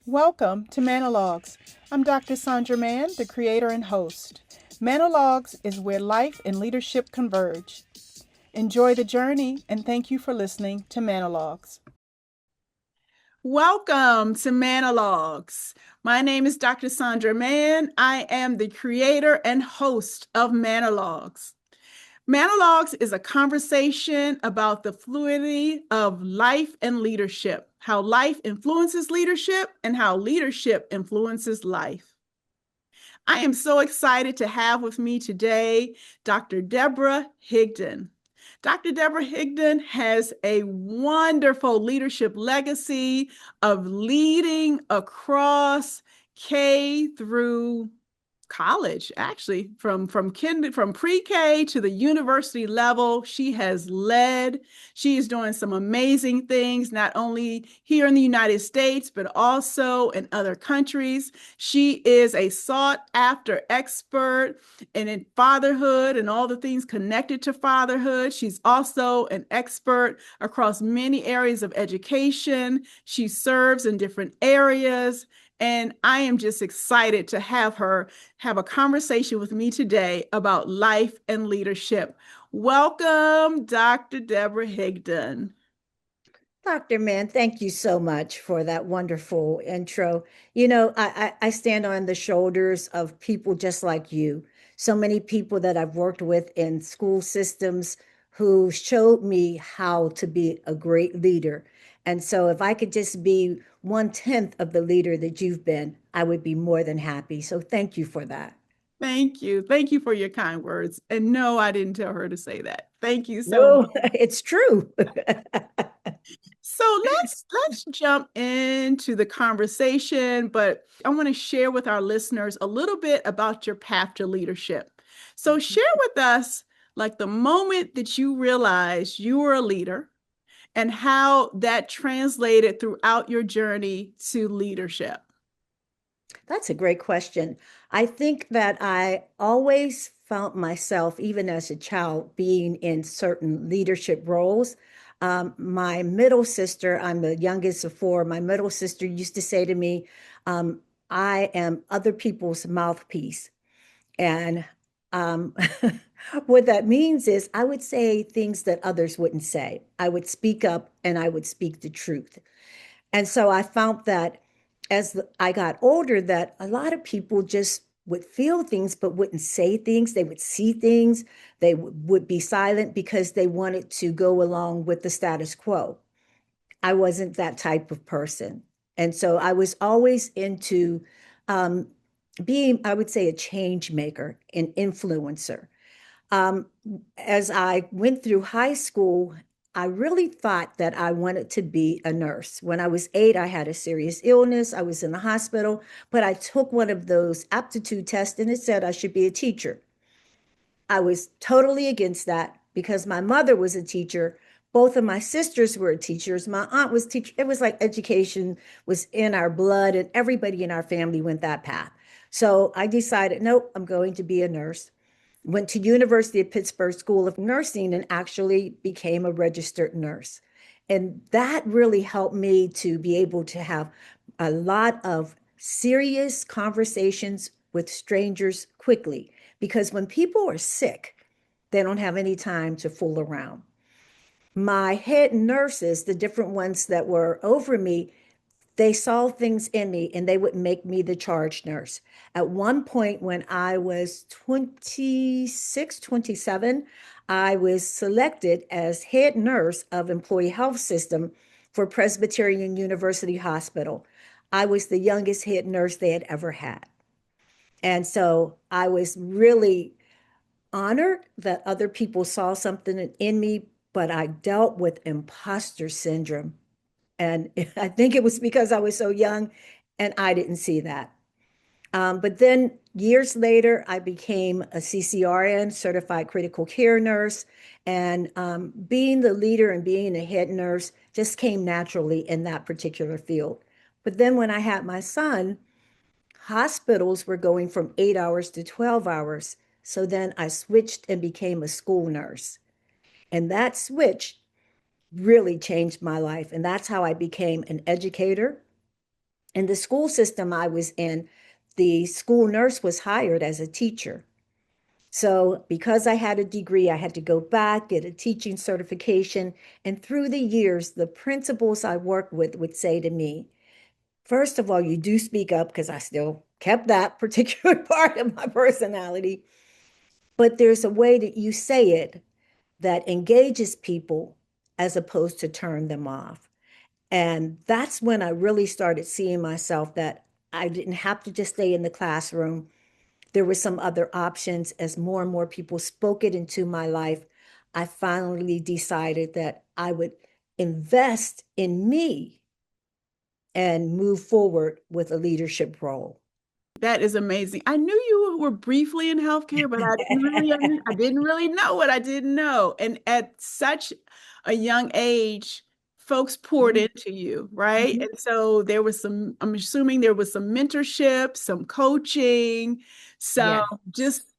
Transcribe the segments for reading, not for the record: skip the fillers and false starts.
Welcome to MANN-O-LOGUES. I'm Dr. Sundra Mann, the creator and host. MANN-O-LOGUES is where life and leadership converge. Enjoy the journey and thank you for listening to MANN-O-LOGUES. Welcome to MANN-O-LOGUES. My name is Dr. Sundra Mann. I am the creator and host of MANN-O-LOGUES. MANN-O-LOGUES is a conversation about the fluidity of life and leadership, how life influences leadership and how leadership influences life. I am so excited to have with me today Dr. Deborah Higdon. Dr. Deborah Higdon has a wonderful leadership legacy of leading across K through college, actually, from pre-K to the university level. She has led. She is doing some amazing things, not only here in the United States, but also in other countries. She is a sought-after expert in fatherhood and all the things connected to fatherhood. She's also an expert across many areas of education. She serves in different areas. And I am just excited to have her have a conversation with me today about life and leadership. Welcome, Dr. Deborah Higdon. Dr. Mann, thank you so much for that wonderful intro. I stand on the shoulders of people just like you. So many people that I've worked with in school systems who showed me how to be a great leader. And so if I could just be 1/10 of the leader that you've been, I would be more than happy. So thank you for that. Thank you. Thank you for your kind words. And no, I didn't tell her to say that. Thank you so much. No, it's true. So let's jump into the conversation, but I want to share with our listeners a little bit about your path to leadership. So share with us like the moment that you realized you were a leader and how that translated throughout your journey to leadership. That's a great question. I think that I always found myself, even as a child, being in certain leadership roles. My middle sister, I'm the youngest of four, my middle sister used to say to me, I am other people's mouthpiece. And um, what that means is I would say things that others wouldn't say. I would speak up and I would speak the truth. And so I found that as I got older, that a lot of people just would feel things but wouldn't say things. They would see things. They would be silent because they wanted to go along with the status quo. I wasn't that type of person. And so I was always into um, being, I would say, a change maker, an influencer. Um, as I went through high school, I really thought that I wanted to be a nurse. When I was 8, I had a serious illness. I was in the hospital, but I took one of those aptitude tests and it said I should be a teacher. I was totally against that because my mother was a teacher. Both of my sisters were teachers. My aunt was teacher. It was like education was in our blood, and everybody in our family went that path. So I decided, nope, I'm going to be a nurse. Went to University of Pittsburgh School of Nursing and actually became a registered nurse. And that really helped me to be able to have a lot of serious conversations with strangers quickly. Because when people are sick, they don't have any time to fool around. My head nurses, the different ones that were over me, they saw things in me and they would make me the charge nurse. At one point, when I was 26, 27, I was selected as head nurse of employee health system for Presbyterian University Hospital. I was the youngest head nurse they had ever had. And so I was really honored that other people saw something in me, but I dealt with imposter syndrome. And I think it was because I was so young and I didn't see that. But then years later, I became a CCRN, certified critical care nurse. And being the leader and being a head nurse just came naturally in that particular field. But then when I had my son, hospitals were going from 8 hours to 12 hours. So then I switched and became a school nurse. And that switch really changed my life. And that's how I became an educator. In the school system I was in, the school nurse was hired as a teacher. So, because I had a degree, I had to go back, get a teaching certification. And through the years, the principals I worked with would say to me, first of all, you do speak up because I still kept that particular part of my personality. But there's a way that you say it that engages people as opposed to turn them off. And that's when I really started seeing myself that I didn't have to just stay in the classroom. There were some other options. As more and more people spoke it into my life, I finally decided that I would invest in me and move forward with a leadership role. That is amazing. I knew you were briefly in healthcare, but I didn't really know what I didn't know. And at such a young age, folks poured Mhm. into you, right? Mhm. And so there was some, I'm assuming there was some mentorship, some coaching, some Yeah, just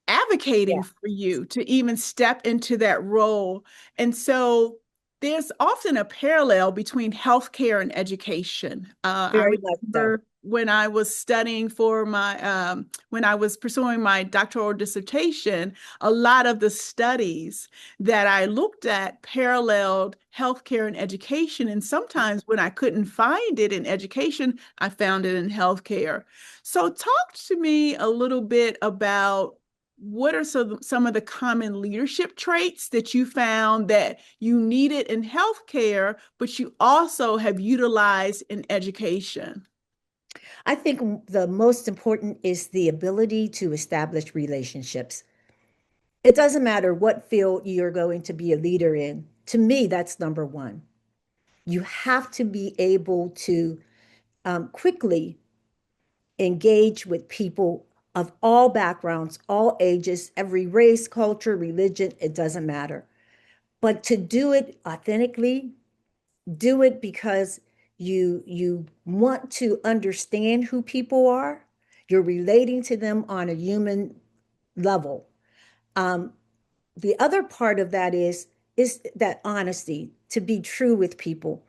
yeah, advocating for you to even step into that role. And so there's often a parallel between healthcare and education. I very much so. remember when I was studying for my, when I was pursuing my doctoral dissertation, a lot of the studies that I looked at paralleled healthcare and education. And sometimes when I couldn't find it in education, I found it in healthcare. So talk to me a little bit about what are some of the common leadership traits that you found that you needed in healthcare, but you also have utilized in education? I think the most important is the ability to establish relationships. It doesn't matter what field you're going to be a leader in. To me, that's number one. You have to be able to quickly engage with people of all backgrounds, all ages, every race, culture, religion, it doesn't matter. But to do it authentically, do it because you want to understand who people are. You're relating to them on a human level. Um, the other part of that is that honesty, to be true with people.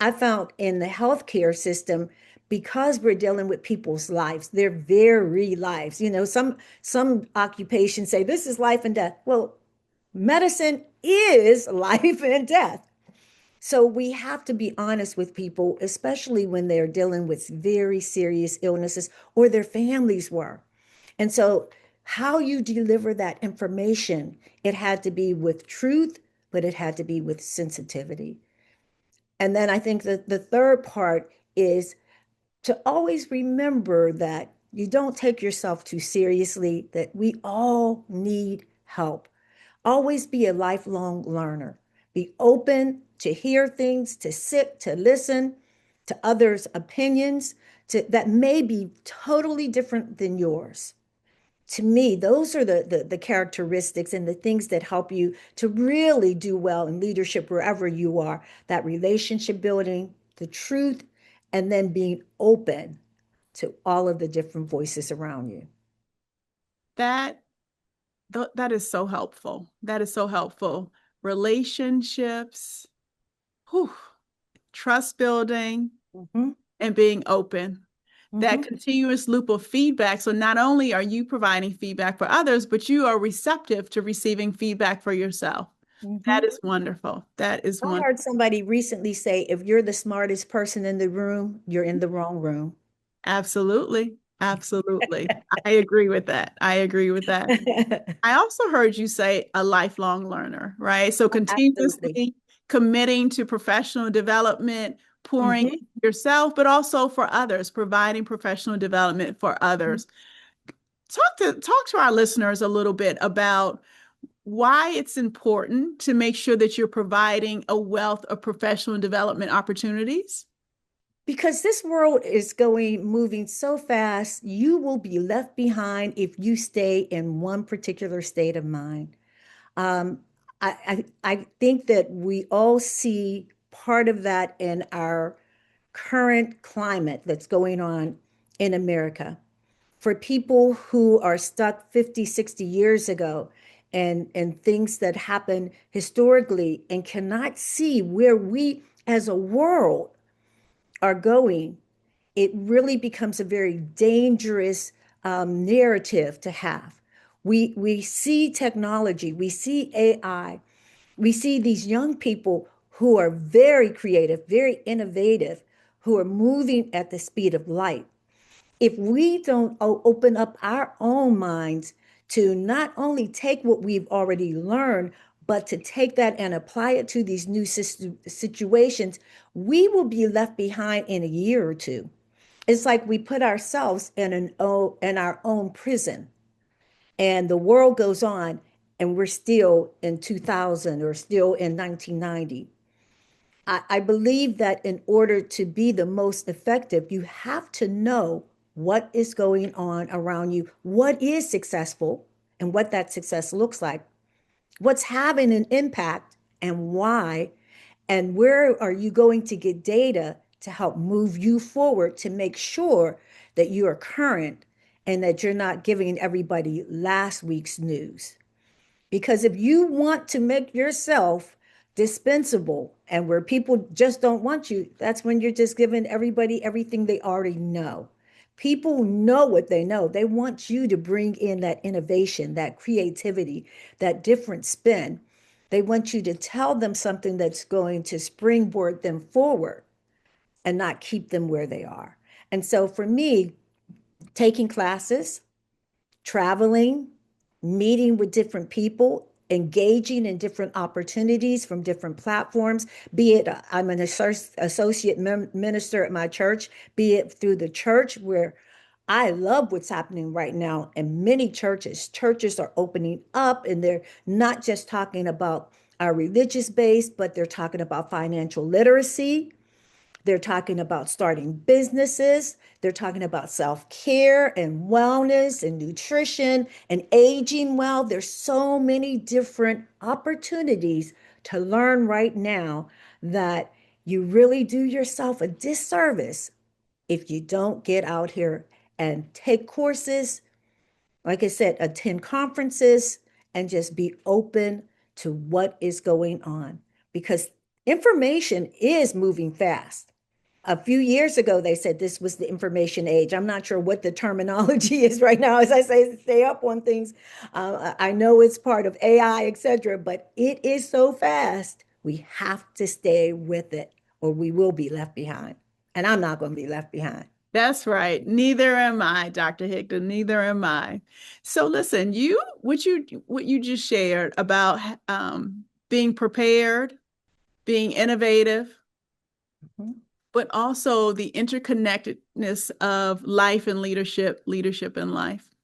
I found in the healthcare system, because we're dealing with people's lives, their very lives. You know, some occupations say this is life and death. Well, medicine is life and death. So we have to be honest with people, especially when they're dealing with very serious illnesses or their families were. And so, how you deliver that information, it had to be with truth, but it had to be with sensitivity. And then I think that the third part is to always remember that you don't take yourself too seriously, that we all need help. Always be a lifelong learner. Be open to hear things, to sit, to listen to others' opinions that may be totally different than yours. To me, those are the characteristics and the things that help you to really do well in leadership wherever you are. That relationship building, the truth, and then being open to all of the different voices around you. That that is so helpful. That is so helpful. Relationships, whew, trust building, Mhm, and being open. That mhm, continuous loop of feedback. So not only are you providing feedback for others, but you are receptive to receiving feedback for yourself. That mhm. is wonderful. That is I wonderful. heard somebody recently say, if you're the smartest person in the room, you're in the wrong room. Absolutely. Absolutely. I agree with that. I agree with that. I also heard you say a lifelong learner, right? So Absolutely. continuously committing to professional development, pouring Mhm. into yourself, but also for others, providing professional development for others. Talk to our listeners a little bit about why it's important to make sure that you're providing a wealth of professional development opportunities. Because this world is moving so fast, you will be left behind if you stay in one particular state of mind. Um, I think that we all see part of that in our current climate that's going on in America. For people who are stuck 50, 60 years ago and things that happened historically and cannot see where we as a world are going, it really becomes a very dangerous narrative to have. We see technology, we see AI, we see these young people who are very creative, very innovative, who are moving at the speed of light. If we don't open up our own minds to not only take what we've already learned, but to take that and apply it to these new situations, we will be left behind in a year or two. It's like we put ourselves in our own prison, and the world goes on, and we're still in 2000 or still in 1990. I believe that in order to be the most effective, you have to know what is going on around you, what is successful, and what that success looks like, what's having an impact, and why, and where are you going to get data to help move you forward to make sure that you are current and that you're not giving everybody last week's news. Because if you want to make yourself dispensable and where people just don't want you, that's when you're just giving everybody everything they already know. People know what they know. They want you to bring in that innovation, that creativity, that different spin. They want you to tell them something that's going to springboard them forward and not keep them where they are. And so for me, taking classes, traveling, meeting with different people, engaging in different opportunities from different platforms, be it I'm an associate minister at my church, be it through the church where I love what's happening right now in many churches. Churches are opening up and they're not just talking about our religious base, but they're talking about financial literacy. They're talking about starting businesses. They're talking about self-care and wellness and nutrition and aging well. There's so many different opportunities to learn right now that you really do yourself a disservice if you don't get out here and take courses, like I said, attend conferences, and just be open to what is going on because information is moving fast. A few years ago, they said this was the information age. I'm not sure what the terminology is right now. As I say, stay up on things. I know it's part of AI, et cetera, but it is so fast. We have to stay with it or we will be left behind. And I'm not going to be left behind. That's right. Neither am I, Dr. Higdon. Neither am I. So listen, what you just shared about being prepared, being innovative, Mhm. but also the interconnectedness of life and leadership, leadership and life.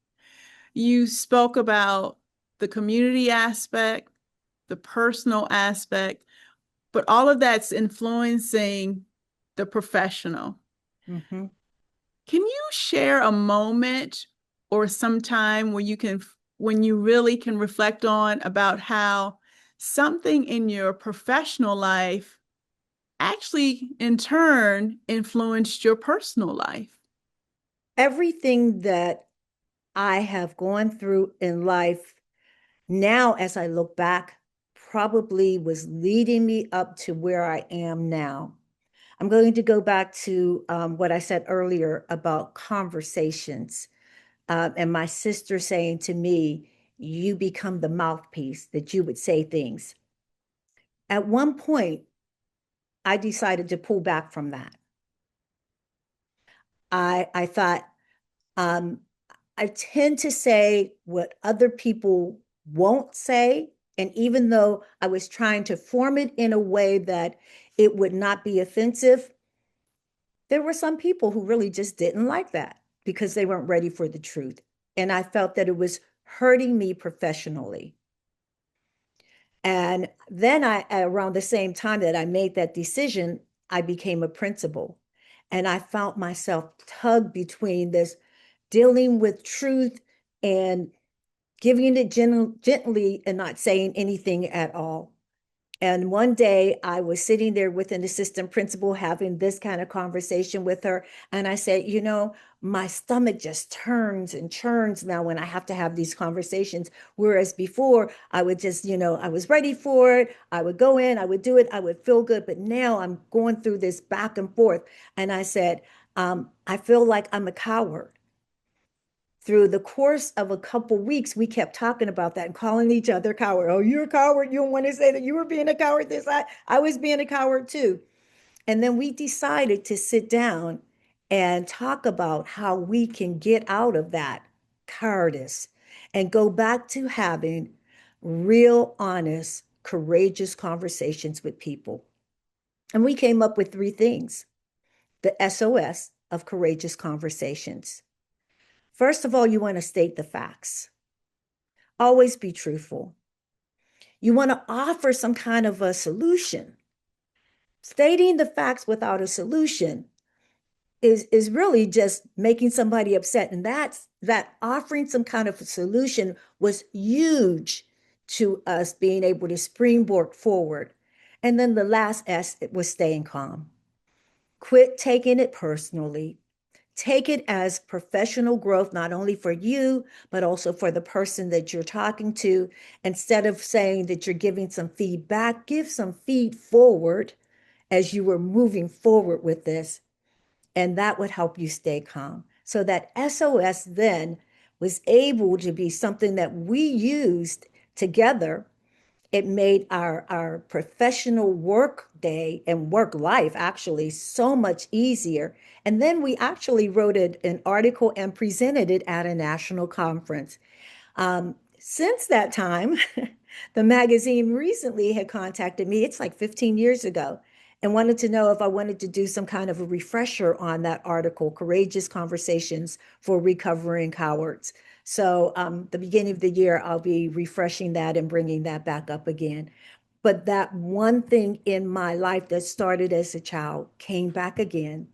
You spoke about the community aspect, the personal aspect, but all of that's influencing the professional. Mhm. Can you share a moment or some time when you really can reflect on about how something in your professional life actually in turn influenced your personal life? Everything that I have gone through in life now, as I look back, probably was leading me up to where I am now. I'm going to go back to what I said earlier about conversations and my sister saying to me, you become the mouthpiece that you would say things. At one point, I decided to pull back from that. I thought, um, I tend to say what other people won't say. And even though I was trying to form it in a way that it would not be offensive, there were some people who really just didn't like that because they weren't ready for the truth. And I felt that it was hurting me professionally. And then around the same time that I made that decision, I became a principal. And I found myself tugged between this dealing with truth and giving it gently and not saying anything at all. And one day I was sitting there with an assistant principal having this kind of conversation with her. And I said, my stomach just turns and churns now when I have to have these conversations. Whereas before I would just, I was ready for it. I would go in, I would do it, I would feel good. But now I'm going through this back and forth. And I said, I feel like I'm a coward. Through the course of a couple weeks, we kept talking about that and calling each other coward. Oh, you're a coward. You don't want to say that you were being a coward. I was being a coward too. And then we decided to sit down and talk about how we can get out of that cowardice and go back to having real, honest, courageous conversations with people. And we came up with three things: the SOS of courageous conversations. First of all, you want to state the facts. Always be truthful. You want to offer some kind of a solution. Stating the facts without a solution is really just making somebody upset. And that offering some kind of a solution was huge to us being able to springboard forward. And then the last S, it was staying calm. Quit taking it personally. Take it as professional growth, not only for you, but also for the person that you're talking to. Instead of saying that you're giving some feedback, give some feed forward as you were moving forward with this. And that would help you stay calm. So that SOS then was able to be something that we used together. It made our professional work day and work life actually so much easier. And then we actually wrote an article and presented it at a national conference. Since that time, the magazine recently had contacted me, it's like 15 years ago, and wanted to know if I wanted to do some kind of a refresher on that article, Courageous Conversations for Recovering Cowards. So the beginning of the year, I'll be refreshing that and bringing that back up again. But that one thing in my life that started as a child came back again.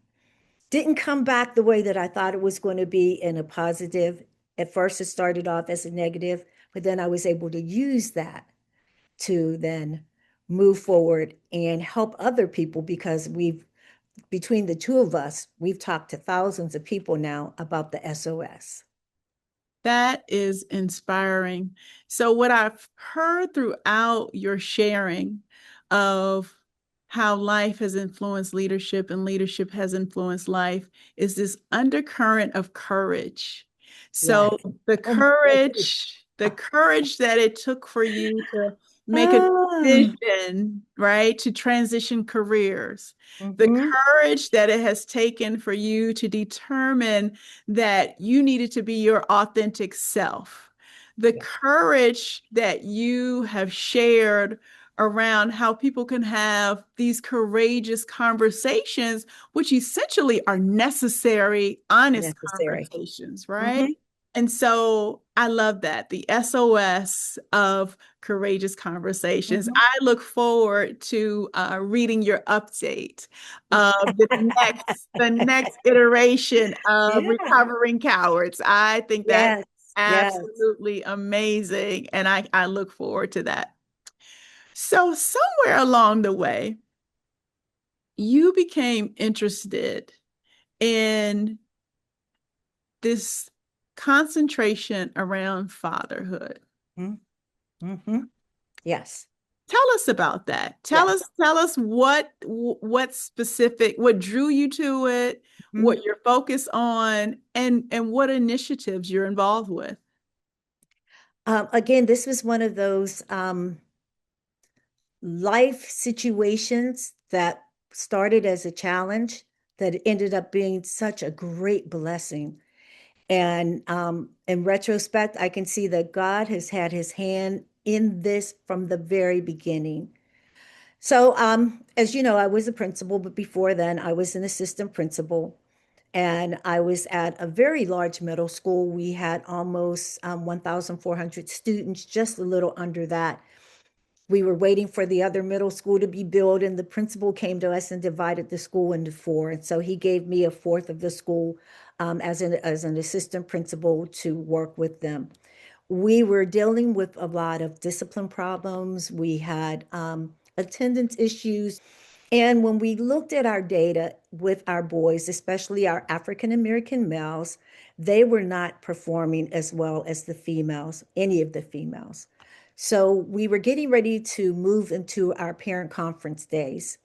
Didn't come back the way that I thought it was going to be in a positive. At first, it started off as a negative, but then I was able to use that to then move forward and help other people because between the two of us, we've talked to thousands of people now about the SOS. That is inspiring. So, what I've heard throughout your sharing of how life has influenced leadership and leadership has influenced life is this undercurrent of courage. So, Yes. Oh my goodness. the courage that it took for you to make a Ah, decision, right, to transition careers, the mm-hmm. courage that it has taken for you to determine that you needed to be your authentic self. The Yeah. courage that you have shared around how people can have these courageous conversations, which essentially are necessary, honest Necessary. conversations, right? Mm-hmm. And so I love that, the SOS of courageous conversations. Mm-hmm. I look forward to reading your update of the next iteration of Yeah. Recovering Cowards. I think that's Yes. Yes. absolutely amazing, and I look forward to that. So somewhere along the way, you became interested in this concentration around fatherhood. Mm-hmm. Yes. Tell us about that. Tell Yes. us, tell us what specific, what drew you to it, Mm-hmm. what you're focused on, and what initiatives you're involved with. Again, this was one of those life situations that started as a challenge that ended up being such a great blessing. And in retrospect, I can see that God has had his hand in this from the very beginning. So, as you know, I was a principal, but before then, I was an assistant principal. And I was at a very large middle school. We had almost 1,400 students, just a little under that. We were waiting for the other middle school to be built, and the principal came to us and divided the school into four. And so he gave me a fourth of the school as an assistant principal to work with them. We were dealing with a lot of discipline problems. We had attendance issues. And when we looked at our data with our boys, especially our African American males, they were not performing as well as the females, any of the females. So we were getting ready to move into our parent conference days.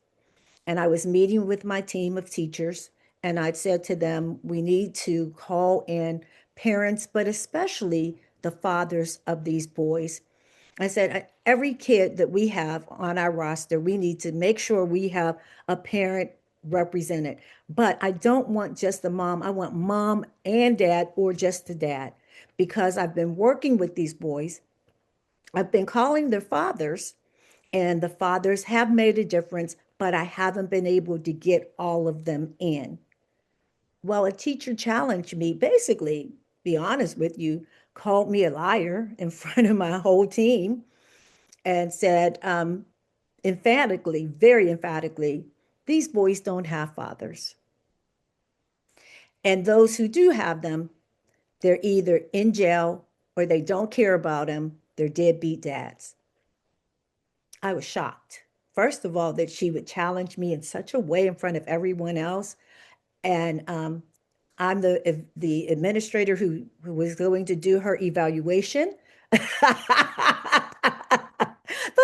And I was meeting with my team of teachers, And I'd said to them, we need to call in parents, but especially the fathers of these boys. I said, every kid that we have on our roster, we need to make sure we have a parent represented. But I don't want just the mom. I want mom and dad, or just the dad, because I've been working with these boys. I've been calling their fathers, and the fathers have made a difference, but I haven't been able to get all of them in. Well, a teacher challenged me, basically, be honest with you, called me a liar in front of my whole team and said, emphatically, very emphatically, these boys don't have fathers. And those who do have them, they're either in jail or they don't care about them. They're deadbeat dads. I was shocked. First of all, that she would challenge me in such a way in front of everyone else. And I'm the administrator who was going to do her evaluation. The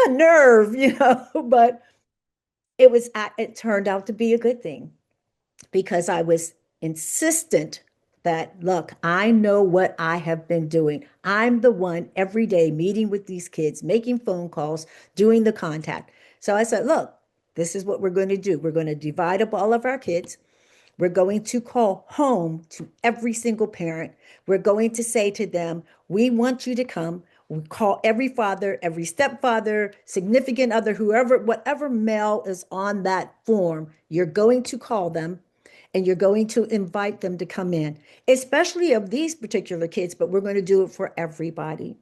nerve, but it turned out to be a good thing, because I was insistent that, look, I know what I have been doing. I'm the one every day meeting with these kids, making phone calls, doing the contact. So I said, look, this is what we're going to do. We're going to divide up all of our kids. We're going to call home to every single parent. We're going to say to them, we want you to come. We call every father, every stepfather, significant other, whoever, whatever male is on that form, you're going to call them and you're going to invite them to come in, especially of these particular kids, but we're going to do it for everybody.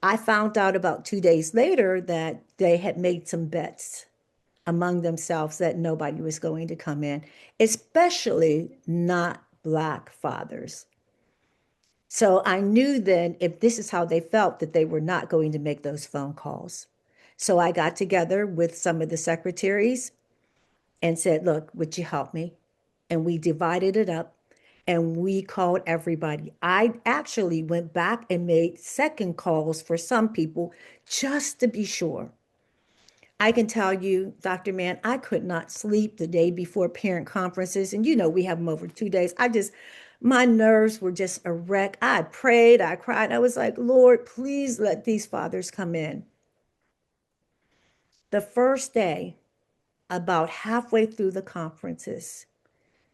I found out about 2 days later that they had made some bets among themselves that nobody was going to come in, especially not Black fathers. So I knew then, if this is how they felt, that they were not going to make those phone calls. So I got together with some of the secretaries and said, look, would you help me? And we divided it up and we called everybody. I actually went back and made second calls for some people just to be sure. I can tell you, Dr. Mann, I could not sleep the day before parent conferences. And we have them over 2 days. My nerves were just a wreck. I prayed, I cried. I was like, Lord, please let these fathers come in. The first day, about halfway through the conferences,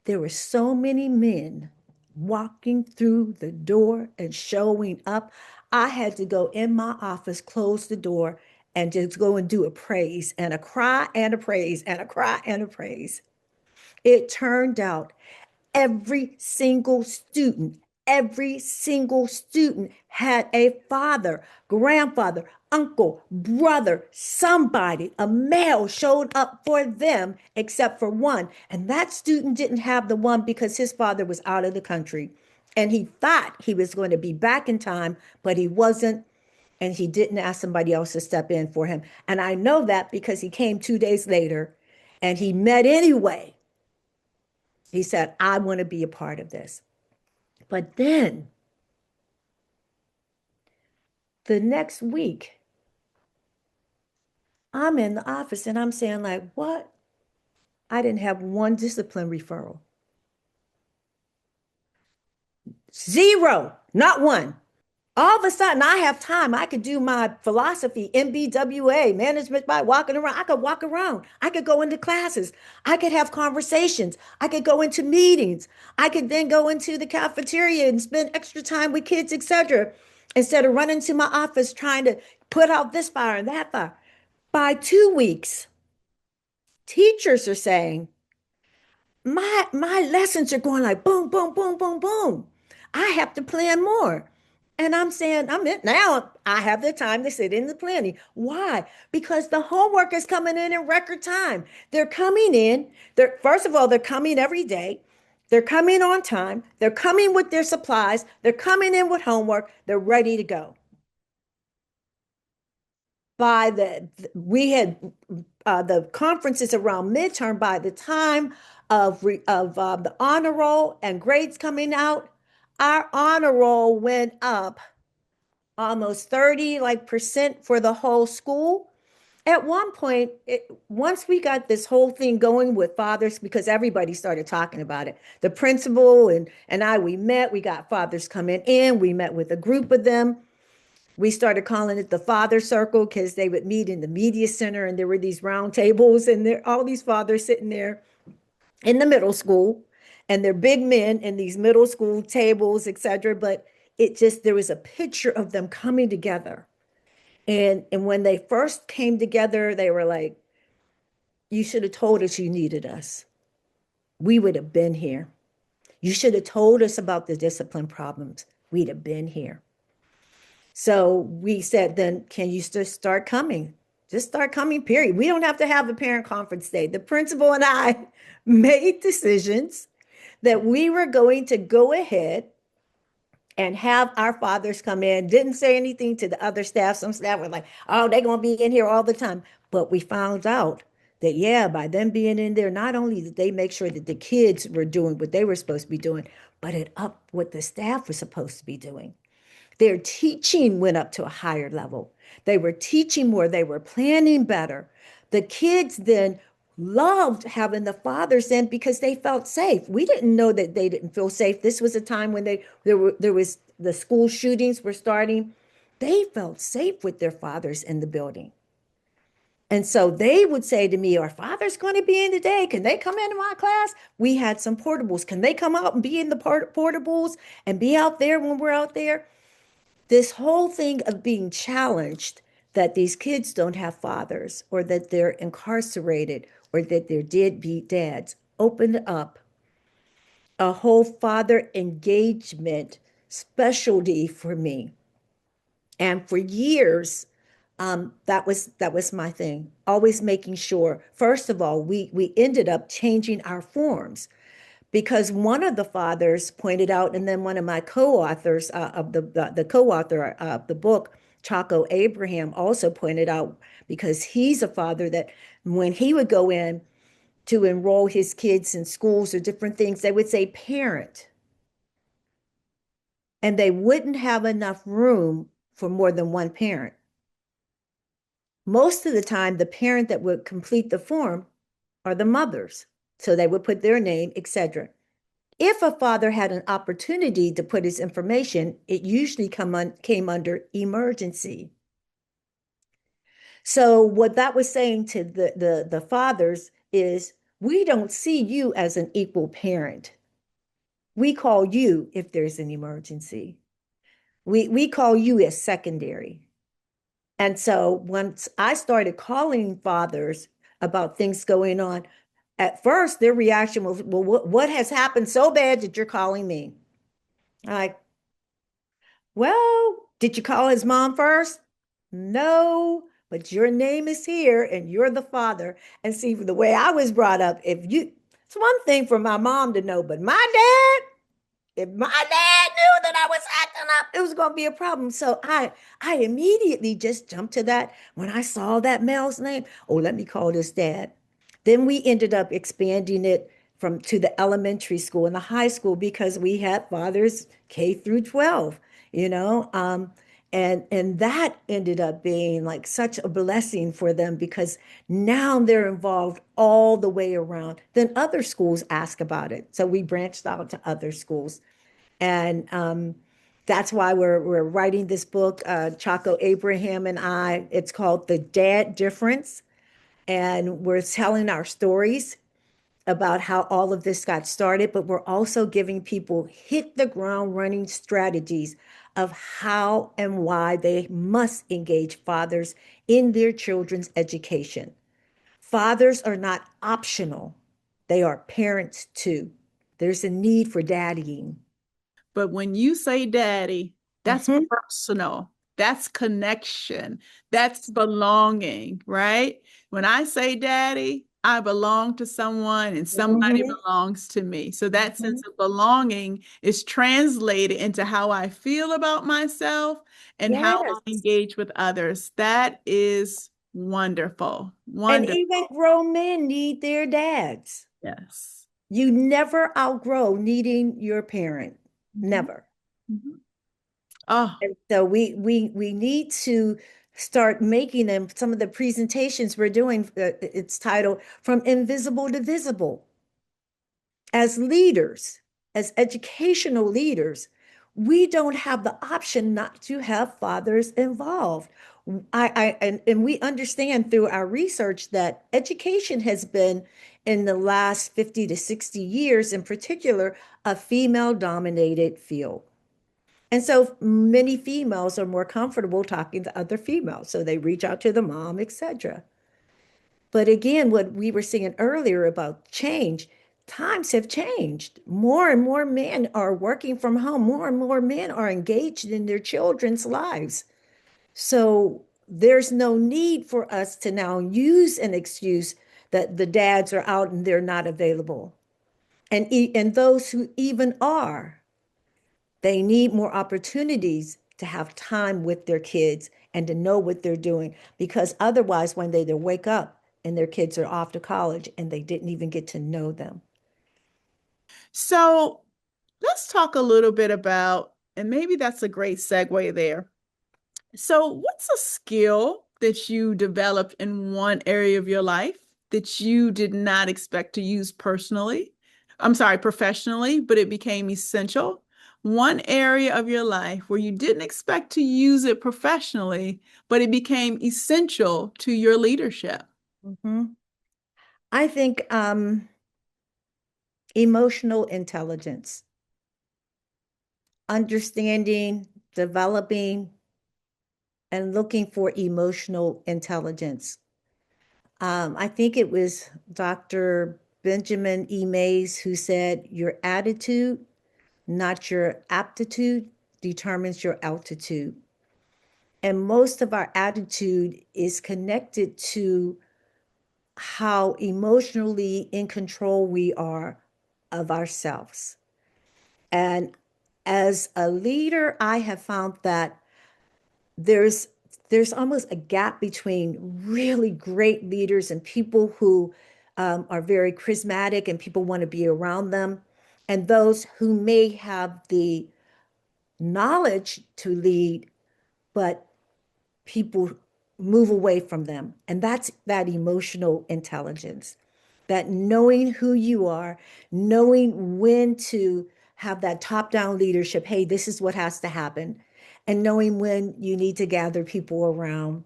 there were so many men walking through the door and showing up. I had to go in my office, close the door, and just go and do a praise and a cry and a praise and a cry and a praise. It turned out every single student had a father, grandfather, uncle, brother, somebody, a male showed up for them, except for one. And that student didn't have the one because his father was out of the country. And he thought he was going to be back in time, but he wasn't. And he didn't ask somebody else to step in for him. And I know that because he came 2 days later and he met anyway. He said, I want to be a part of this. But then the next week, I'm in the office and I'm saying, like, what? I didn't have one discipline referral. Zero, not one. All of a sudden, I have time. I could do my philosophy, MBWA, management by walking around. I could walk around. I could go into classes. I could have conversations. I could go into meetings. I could then go into the cafeteria and spend extra time with kids, etc., instead of running to my office trying to put out this fire and that fire. By 2 weeks, teachers are saying, my lessons are going like boom, boom, boom, boom, boom. I have to plan more. And I'm saying, now I have the time to sit in the planning. Why? Because the homework is coming in record time. They're coming in. First of all, they're coming every day. They're coming on time. They're coming with their supplies. They're coming in with homework. They're ready to go. We had the conferences around midterm. By the time of the honor roll and grades coming out, our honor roll went up almost 30% for the whole school. At one point, once we got this whole thing going with fathers, because everybody started talking about it, the principal and I, we met, we got fathers coming in, we met with a group of them. We started calling it the father circle because they would meet in the media center and there were these round tables and there all these fathers sitting there in the middle school and they're big men in these middle school tables, etc. But it just, there was a picture of them coming together. And when they first came together, they were like, you should have told us you needed us. We would have been here. You should have told us about the discipline problems. We'd have been here. So we said, then can you just start coming? Just start coming, period. We don't have to have a parent conference day. The principal and I made decisions that we were going to go ahead and have our fathers come in. Didn't say anything to the other staff. Some staff were like, oh, they're going to be in here all the time. But we found out that, yeah, by them being in there, not only did they make sure that the kids were doing what they were supposed to be doing, but it upped what the staff was supposed to be doing. Their teaching went up to a higher level. They were teaching more, they were planning better. The kids then loved having the fathers in because they felt safe. We didn't know that they didn't feel safe. This was a time when there was the school shootings were starting. They felt safe with their fathers in the building. And so they would say to me, our father's going to be in today. Can they come into my class? We had some portables. Can they come out and be in the portables and be out there when we're out there? This whole thing of being challenged that these kids don't have fathers or that they're incarcerated or that they're deadbeat dads opened up a whole father engagement specialty for me. And for years, that was my thing. Always making sure. First of all, we ended up changing our forms because one of the fathers pointed out, and then one of my co-authors of the co-author of the book, Chaco Abraham, also pointed out because he's a father that when he would go in to enroll his kids in schools or different things, they would say parent, and they wouldn't have enough room for more than one parent. Most of the time, the parent that would complete the form are the mothers. So they would put their name, etc. If a father had an opportunity to put his information, it usually came under emergency. So what that was saying to the fathers is, we don't see you as an equal parent. We call you if there's an emergency. We call you as secondary. And so once I started calling fathers about things going on, at first their reaction was, well, what has happened so bad that you're calling me? Like, well, did you call his mom first? No, but your name is here and you're the father. And see, the way I was brought up, it's one thing for my mom to know, but my dad, if my dad knew that I was acting up, it was going to be a problem. So I immediately just jumped to that when I saw that male's name. Oh, let me call this dad. Then we ended up expanding it from to the elementary school and the high school because we had fathers K through 12, you know. And that ended up being like such a blessing for them because now they're involved all the way around. Then other schools ask about it. So we branched out to other schools. And that's why we're writing this book, Chaco Abraham and I. It's called The Dad Difference. And we're telling our stories about how all of this got started, but we're also giving people hit the ground running strategies of how and why they must engage fathers in their children's education. Fathers are not optional, they are parents too. There's a need for daddying. But when you say daddy, that's Mhm, personal. That's connection. That's belonging, right? When I say daddy, I belong to someone and somebody mhm, belongs to me. So that sense mhm. of belonging is translated into how I feel about myself and how I Yes. engage with others. That is wonderful. And Wonderful. even grown men need their dads. Yes. You never outgrow needing your parent. Mhm. Never. Mhm. Oh, And so we need to start making them. Some of the presentations we're doing, it's titled From Invisible to Visible. As leaders, as educational leaders, we don't have the option not to have fathers involved. And we understand through our research that education has been, in the last 50 to 60 years in particular, a female dominated field. And so many females are more comfortable talking to other females. So they reach out to the mom, etc. But again, what we were seeing earlier about change, times have changed. More and more men are working from home. More and more men are engaged in their children's lives. So there's no need for us to now use an excuse that the dads are out and they're not available. And those who even are, they need more opportunities to have time with their kids and to know what they're doing, because otherwise, when they wake up and their kids are off to college and they didn't even get to know them. So let's talk a little bit about, and maybe that's a great segue there. So, what's a skill that you developed in one area of your life that you did not expect to use personally? I'm sorry, professionally, but it became essential. One area of your life where you didn't expect to use it professionally, but it became essential to your leadership. Mhm. I think emotional intelligence, understanding, developing, and looking for emotional intelligence. I think it was Dr. Benjamin E. Mays who said, "Your attitude, not your aptitude, determines your altitude." And most of our attitude is connected to how emotionally in control we are of ourselves. And as a leader, I have found that there's there's almost a gap between really great leaders and people who are very charismatic and people want to be around them, and those who may have the knowledge to lead, but people move away from them. And that's that emotional intelligence, that knowing who you are, knowing when to have that top down leadership. Hey, this is what has to happen. And knowing when you need to gather people around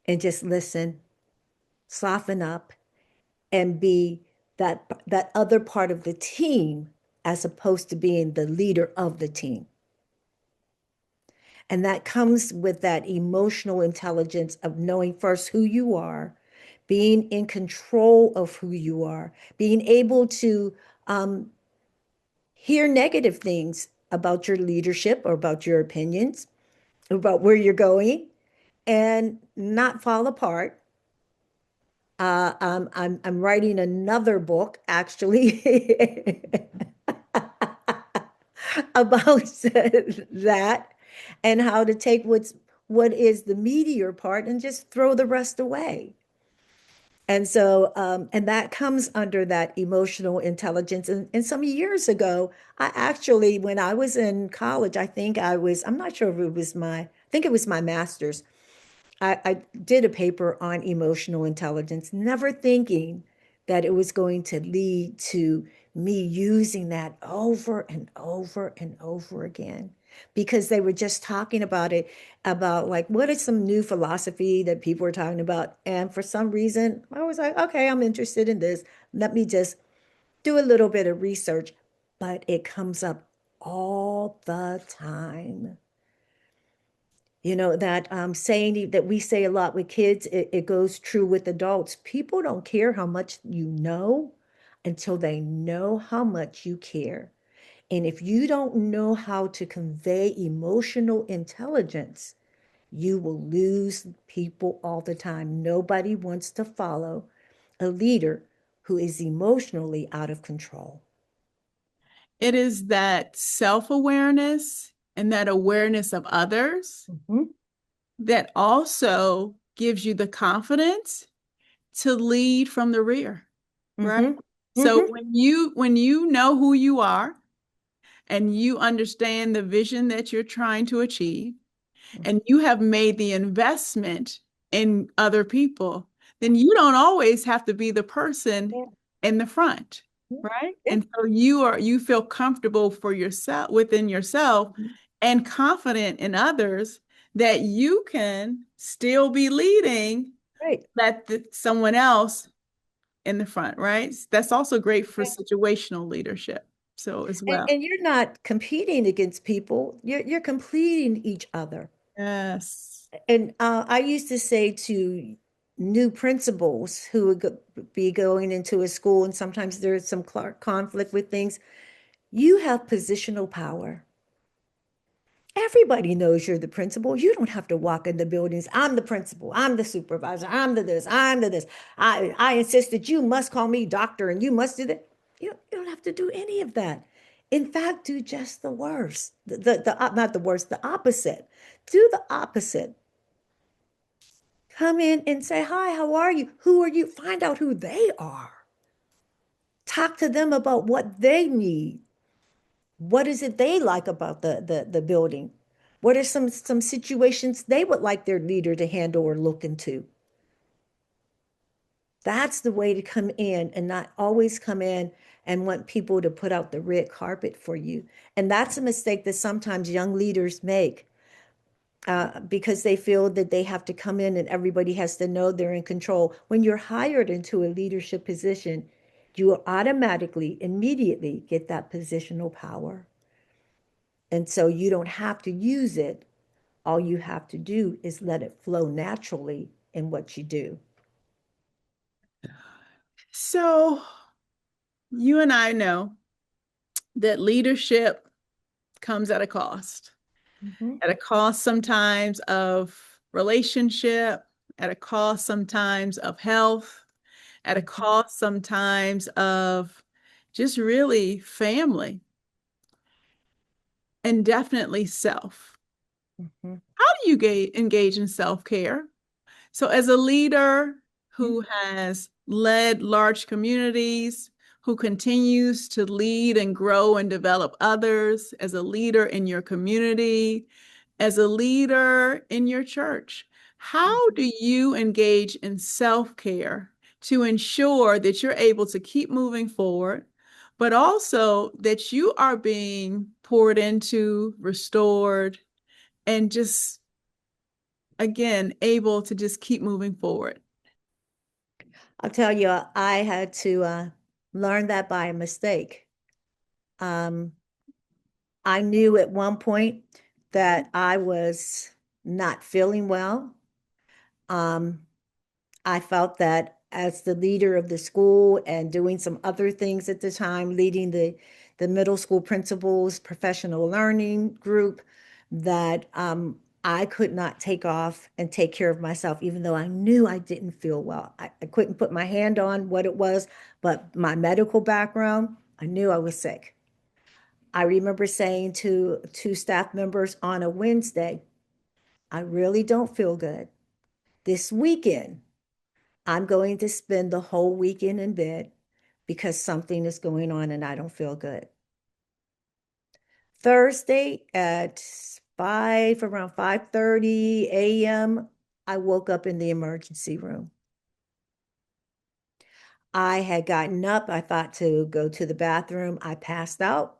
and just listen, soften up, and be that other part of the team as opposed to being the leader of the team. And that comes with that emotional intelligence of knowing first who you are, being in control of who you are, being able to hear negative things about your leadership or about your opinions, about where you're going, and not fall apart. I'm writing another book actually about that, and how to take what is the meteor part and just throw the rest away. And so, and that comes under that emotional intelligence. And some years ago, I actually, when I was in college, I'm not sure if it was I think it was my master's. I did a paper on emotional intelligence, never thinking that it was going to lead to me using that over and over and over again, because they were just talking about it, about like, what is some new philosophy that people are talking about? And for some reason, I was like, okay, I'm interested in this. Let me just do a little bit of research. But it comes up all the time. That saying that we say a lot with kids, it goes true with adults. People don't care how much you know until they know how much you care. And if you don't know how to convey emotional intelligence, you will lose people all the time. Nobody wants to follow a leader who is emotionally out of control. It is that self-awareness and that awareness of others Mhm. that also gives you the confidence to lead from the rear, right? Mhm. So Mhm. when you know who you are and you understand the vision that you're trying to achieve, and you have made the investment in other people, then you don't always have to be the person Yeah. in the front, Yeah. right? Yeah. And so you feel comfortable for yourself within yourself Mhm. and confident in others that you can still be leading Right. someone else in the front, right? That's also great for Yeah. situational leadership. So as well. And you're not competing against people. You're completing each other. Yes. And I used to say to new principals who would be going into a school, and sometimes there's some conflict with things, you have positional power. Everybody knows you're the principal. You don't have to walk in the buildings. I'm the principal. I'm the supervisor. I'm the this. I'm the this. I insist that you must call me doctor and you must do that. You don't have to do any of that. In fact, do just the worst. Not the worst, the opposite. Do the opposite. Come in and say, hi, how are you? Who are you? Find out who they are. Talk to them about what they need. What is it they like about the building? What are some situations they would like their leader to handle or look into? That's the way to come in and not always come in and want people to put out the red carpet for you. And that's a mistake that sometimes young leaders make because they feel that they have to come in and everybody has to know they're in control. When you're hired into a leadership position, you will automatically, immediately get that positional power. And so you don't have to use it. All you have to do is let it flow naturally in what you do. So you and I know that leadership comes Mhm. at a cost sometimes of relationship, at a cost sometimes of health, at a Mhm. cost sometimes of just really family, and definitely self. Mhm. How do you engage in self-care? So, as a leader who has led large communities, who continues to lead and grow and develop others, as a leader in your community, as a leader in your church, how Mhm. do you engage in self-care to ensure that you're able to keep moving forward, but also that you are being poured into, restored, and just again, able to just keep moving forward? I'll tell you, I had to learn that by a mistake. Um, I knew at one point that I was not feeling well. Um, I felt that as the leader of the school and doing some other things at the time, leading the middle school principals professional learning group, that I could not take off and take care of myself, even though I knew I didn't feel well. I couldn't put my hand on what it was, but my medical background, I knew I was sick. I remember saying to two staff members on a Wednesday, I really don't feel good. This weekend, I'm going to spend the whole weekend in bed because something is going on and I don't feel good. Thursday at around 5:30 a.m., I woke up in the emergency room. I had gotten up. I thought to go to the bathroom. I passed out.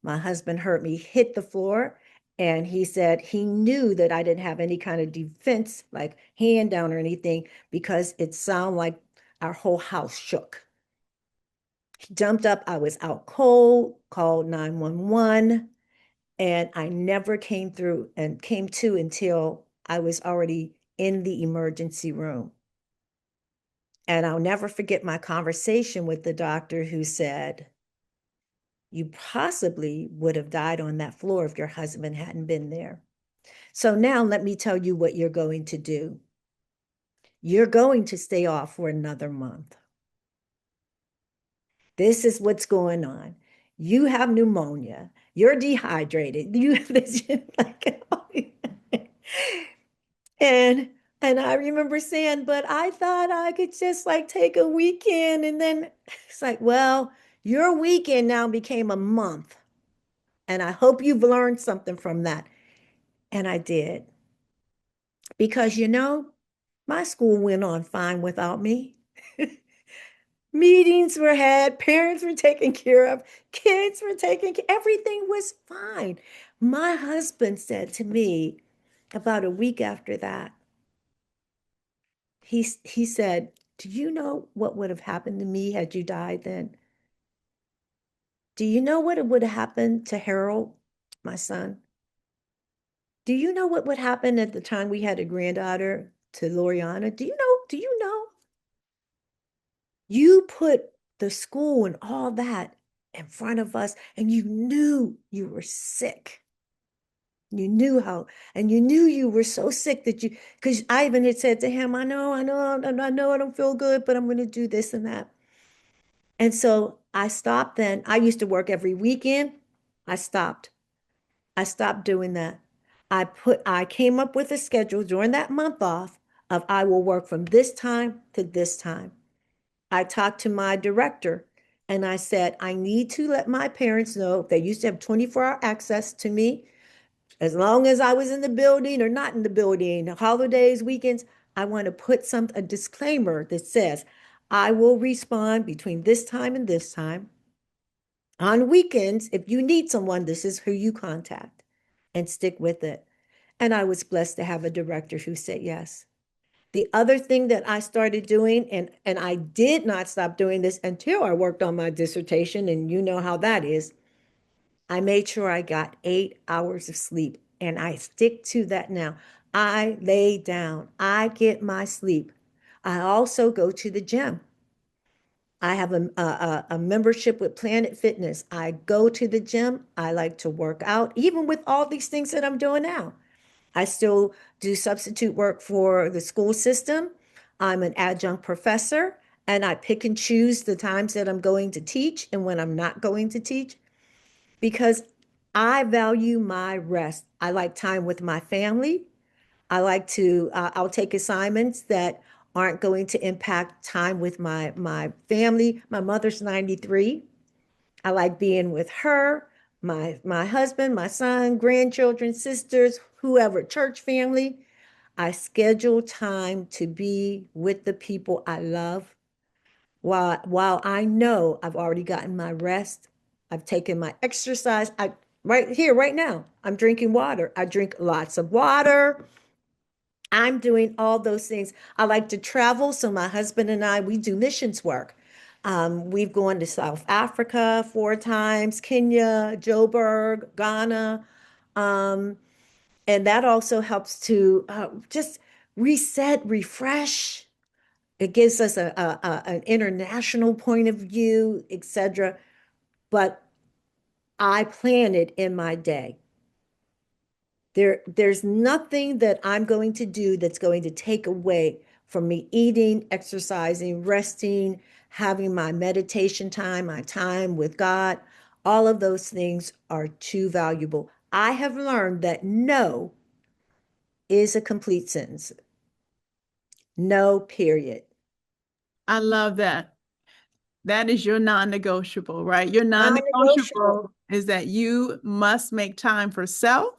My husband heard me hit the floor and he said he knew that I didn't have any kind of defense, like hand down or anything, because it sounded like our whole house shook. He jumped up. I was out cold, called 911, and I never came through and came to until I was already in the emergency room. And I'll never forget my conversation with the doctor who said, you possibly would have died on that floor if your husband hadn't been there. So now let me tell you what you're going to do. You're going to stay off for another month. This is what's going on. You have pneumonia. You're dehydrated. You have this like, and I remember saying, but I thought I could just like take a weekend. And then it's like, well, your weekend now became a month. And I hope you've learned something from that. And I did. because, my school went on fine without me. Meetings were had, parents were taken care of, kids were taken care, everything was fine. My husband said to me about a week after that, he said, "Do you know what would have happened to me had you died then? Do you know what would have happened to Harold, my son? Do you know what would happen at the time we had a granddaughter to Loriana? Do you know? Do you know? You put the school and all that in front of us, and you knew you were sick. You knew how, and you knew you were so sick that because I even had said to him, I know I don't feel good, but I'm going to do this and that." And so I stopped then. I used to work every weekend. I stopped. I stopped doing that. I came up with a schedule during that month off of I will work from this time to this time. I talked to my director and I said, I need to let my parents know they used to have 24-hour access to me as long as I was in the building or not in the building, holidays, weekends. I want to put a disclaimer that says, I will respond between this time and this time. On weekends, if you need someone, this is who you contact, and stick with it. And I was blessed to have a director who said yes. The other thing that I started doing, and I did not stop doing this until I worked on my dissertation, and you know how that is, I made sure I got 8 hours of sleep, and I stick to that now. I lay down, I get my sleep. I also go to the gym. I have a membership with Planet Fitness. I go to the gym. I like to work out, even with all these things that I'm doing now. I still do substitute work for the school system. I'm an adjunct professor, and I pick and choose the times that I'm going to teach and when I'm not going to teach because I value my rest. I like time with my family. I'll take assignments that aren't going to impact time with my family. My mother's 93. I like being with her, my husband, my son, grandchildren, sisters, whoever, church family. I schedule time to be with the people I love. While I know I've already gotten my rest, I've taken my exercise. I right here, right now, I'm drinking water. I drink lots of water. I'm doing all those things. I like to travel. So my husband and I, we do missions work. We've gone to South Africa 4 times, Kenya, Joburg, Ghana. Um, and that also helps to just reset, refresh. It gives us an international point of view, etc. But I plan it in my day. There's nothing that I'm going to do that's going to take away from me eating, exercising, resting, having my meditation time, my time with God. All of those things are too valuable. I have learned that no is a complete sentence. No, period. I love that. That is your non-negotiable, right? Your Non-negotiable. non-negotiable is that you must make time for self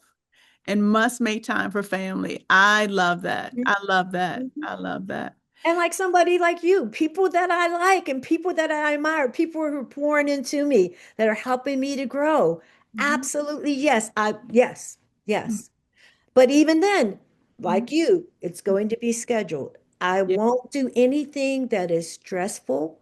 and must make time for family. I love that. I love that. Mhm. I love that. And like somebody like you, people that I like and people that I admire, people who are pouring into me, that are helping me to grow. Mhm. Absolutely, yes. Yes, yes. But even then, Mhm. like you, it's going to be scheduled. I Yeah. won't do anything that is stressful.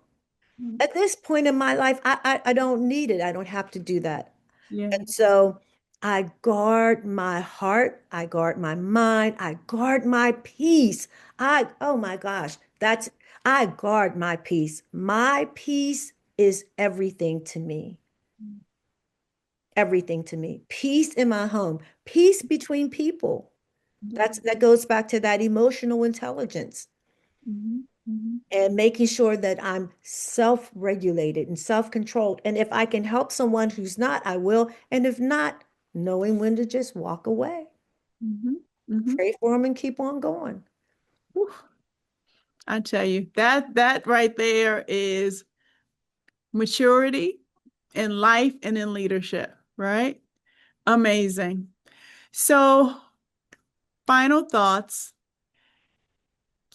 Mhm. At this point in my life, I don't need it. I don't have to do that. Yeah. And so I guard my heart, I guard my mind, I guard my peace. Oh my gosh, I guard my peace. My peace is everything to me. Everything to me. Peace in my home, peace between people. Mhm. That goes back to that emotional intelligence Mhm. Mhm. and making sure that I'm self-regulated and self-controlled. And if I can help someone who's not, I will. And if not, knowing when to just walk away, Mhm. Mhm. pray for them and keep on going. Whew. I tell you, that right there is maturity in life and in leadership, right? Amazing. So, final thoughts.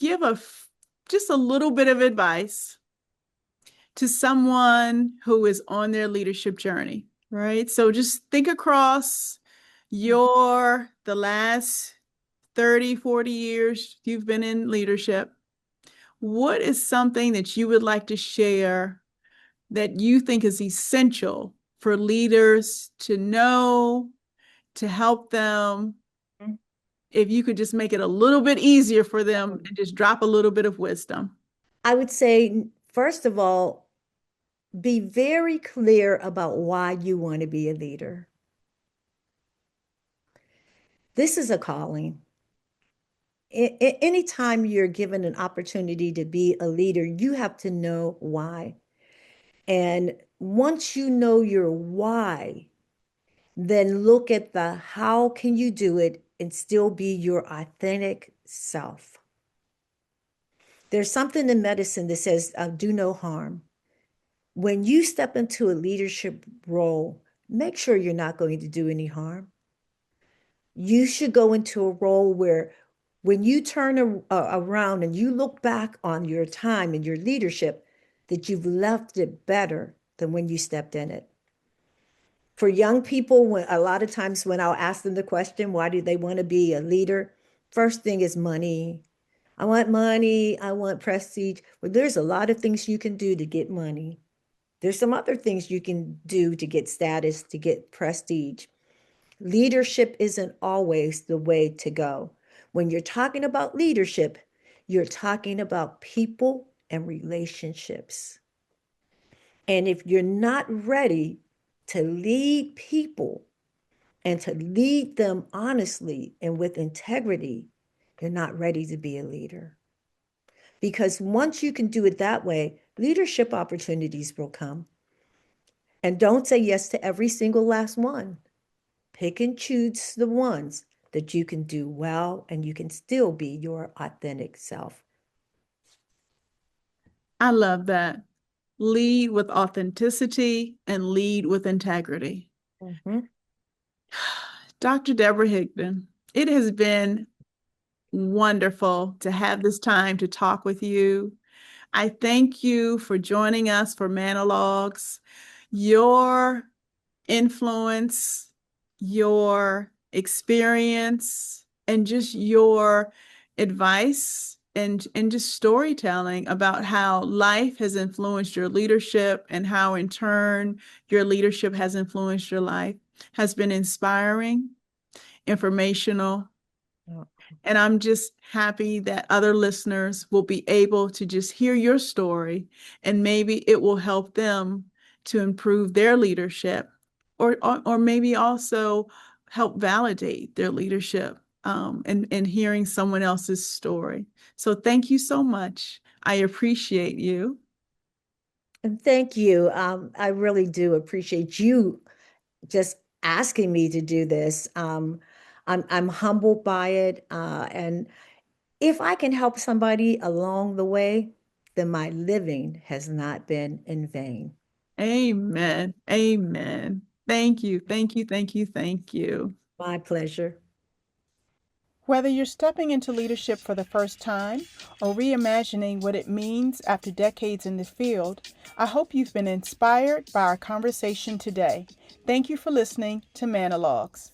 give just a little bit of advice to someone who is on their leadership journey, right? So just think across the last 30, 40 years you've been in leadership. What is something that you would like to share that you think is essential for leaders to know, to help them? If you could just make it a little bit easier for them and just drop a little bit of wisdom. I would say, first of all, be very clear about why you want to be a leader. This is a calling. Anytime you're given an opportunity to be a leader, you have to know why. And once you know your why, then look at the how can you do it and still be your authentic self. There's something in medicine that says, do no harm. When you step into a leadership role, make sure you're not going to do any harm. You should go into a role where when you turn around and you look back on your time and your leadership, that you've left it better than when you stepped in it. For young people, when a lot of times when I'll ask them the question, why do they want to be a leader? First thing is money. I want money. I want prestige. Well, there's a lot of things you can do to get money. There's some other things you can do to get status, to get prestige. Leadership isn't always the way to go. When you're talking about leadership, you're talking about people and relationships. And if you're not ready to lead people and to lead them honestly and with integrity, you're not ready to be a leader. Because once you can do it that way, leadership opportunities will come. And don't say yes to every single last one. Pick and choose the ones that you can do well and you can still be your authentic self. I love that. Lead with authenticity and lead with integrity. Mm-hmm. Dr. Deborah Higdon, it has been wonderful to have this time to talk with you. I thank you for joining us for MANN-O-LOGUES. Your influence, your experience, and just your advice and just storytelling about how life has influenced your leadership and how in turn your leadership has influenced your life has been inspiring, informational, and I'm just happy that other listeners will be able to just hear your story and maybe it will help them to improve their leadership or maybe also help validate their leadership and hearing someone else's story. So thank you so much. I appreciate you. And thank you. I really do appreciate you just asking me to do this. I'm humbled by it. And if I can help somebody along the way, then my living has not been in vain. Amen. Amen. Thank you. Thank you. Thank you. Thank you. My pleasure. Whether you're stepping into leadership for the first time or reimagining what it means after decades in the field, I hope you've been inspired by our conversation today. Thank you for listening to MANN-O-LOGUES.